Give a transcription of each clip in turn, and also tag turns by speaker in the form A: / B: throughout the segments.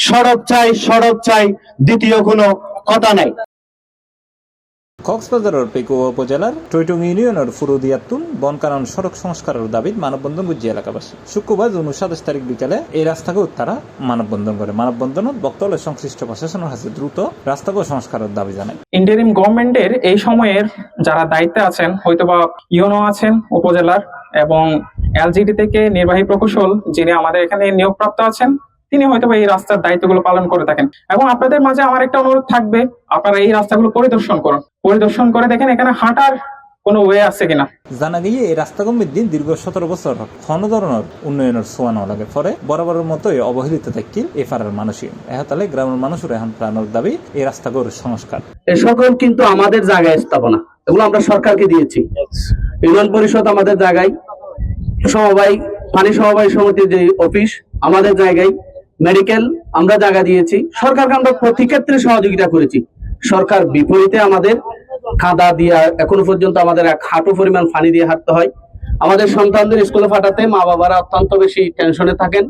A: সড়ক চাই, দ্বিতীয় কোনো কথা নাই।
B: কক্সবাজারের পেকুয়া উপজেলার টৈটং ইউনিয়নের ফুরুদিয়াতুন বনকানন সড়ক সংস্কারের দাবিত মানববন্ধন করছে এলাকাবাসী। শুক্রবার জুন 27 তারিখ বিকালে এই রাস্তাকে তারা মানববন্ধন করে। মানববন্ধনত বক্তব্য সংশ্লিষ্ট প্রশাসনের কাছে দ্রুত রাস্তাকে সংস্কারের দাবি জানায়।
C: ইন্টারিম গভর্নমেন্টের এই সময়ের যারা দায়িত্বে আছেন, হয়তোবা ইউনো আছেন উপজেলার এবং এলজিডি থেকে নির্বাহী প্রকৌশল যিনি আমাদের এখানে নিয়োগপ্রাপ্ত আছেন, তিনি হয়তো এই রাস্তার দায়িত্বগুলো পালন করে থাকেন। এবং আপনাদের মাঝে আমার একটা অনুরোধ থাকবে, আপনারা এই রাস্তাগুলো পরিদর্শন করে দেখেন এখানে হাঁটার কোনো ওয়ে আছে কিনা।
B: জানা গিয়ে এই রাস্তা কমিটির দিন দীর্ঘ 17 বছর কোনো ধরনের উন্নয়নের ছোঁয়া না লাগে, পরে বরাবরের মতোই অবহেলিত থাকিল এই পাড়ার মানুষই। এহতালে গ্রামের মানুষের এখন প্রাণের দাবি এই রাস্তাগুলোর সংস্কার।
D: এ সকল কিন্তু আমাদের জায়গায় স্থাপনা, এগুলো আমরা সরকারকে দিয়েছি। ইউনিয়ন পরিষদ আমাদের জায়গায়, সমবায় পানি সমবায় সমিতির যে অফিস আমাদের জায়গায়, মেডিকেল আমরা জায়গা দিয়েছি। সরকারকে আমরা প্রতি ক্ষেত্রে সহযোগিতা করেছি। সরকার বিপরীতে আমাদের কাদা দিয়ে এখনো পর্যন্ত আমাদের 1 হাঁটু পরিমাণ পানি দিয়ে হাঁটতে হয়। আমাদের সন্তানদের স্কুলে পাঠাতে মা বাবারা অত্যন্ত বেশি টেনশনে থাকেন।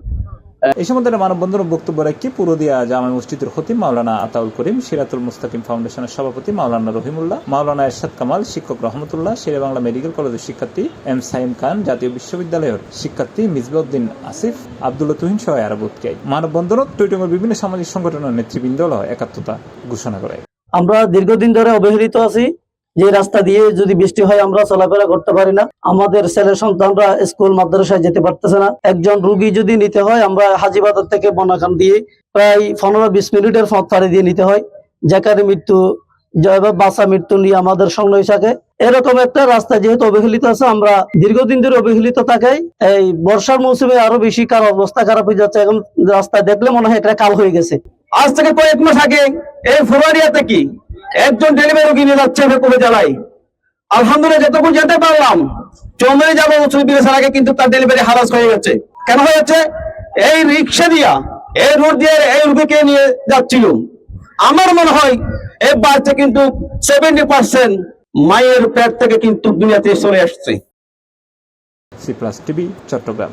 B: এই সময় মানববন্ধনের বক্তব্য রাখি পুরুদিয়া জামে মসজিদের খতিব মাওলানা আতাউল করিম, সিরাতুল মুস্তাকিম ফাউন্ডেশনের সভাপতি মাওলানা রহিমুল্লাহ, মাওলানা এরশাদ কামাল, শিক্ষক রহমতুল্লাহ, শেরে বাংলা মেডিকেল কলেজের শিক্ষার্থী এম সাইম খান, জাতীয় বিশ্ববিদ্যালয়ের শিক্ষার্থী মিসবাউদ্দিন আসিফ, আব্দুল্লাহ তুহিন সহ আরো বোধকাই। মানববন্ধনত টৈটংয়ের বিভিন্ন সামাজিক সংগঠনের নেতৃবৃন্দ একাত্মতা ঘোষণা করে।
D: আমরা দীর্ঘদিন ধরে অবহেলিত আছি। যে রাস্তা দিয়ে যদি বৃষ্টি হয় আমরা চলাফেরা করতে পারি না। আমাদের ছেলে সন্তানরা স্কুল মাদ্রাসায় যেতে পারতেছে না। একজন রোগী যদি নিতে হয় আমরা হাজীবাজার থেকে বনাখান দিয়ে প্রায় 15-20 মিনিটের পথ পাড়ি দিয়ে নিতে হয়, যেখানে বাঁচা মৃত্যু নিয়ে আমাদের সংগ্রহ থাকে। এরকম একটা রাস্তা যেহেতু অবহেলিত আছে, আমরা দীর্ঘদিন ধরে অবহেলিত থাকায় এই বর্ষার মৌসুমে আরো বেশি কার অবস্থা খারাপ হয়ে যাচ্ছে। এখন রাস্তা দেখলে মনে হয় এটা কাল হয়ে গেছে।
A: আজ থেকে কয়েক মাস আগে এই ফুলবাড়িয়াতে কি একজন ডেলিভারি রোগী নিয়ে যাচ্ছে উপজেলায়। আলহামদুলিল্লাহ যতক্ষণ যেতে পারলাম, চৌমুহনী যাবো বিবেচনার আগে কিন্তু তার ডেলিভারি হারাস হয়ে যাচ্ছে। কেন হয়ে যাচ্ছে? এই রিক্সা দিয়া এই রোড দিয়ে এই রোগীকে নিয়ে যাচ্ছিল। আমার মনে হয় এই বাচ্চা কিন্তু 70% মায়ের পেট থেকে কিন্তু দুনিয়াতে চলে আসছে।
B: C+ TV Chittagong.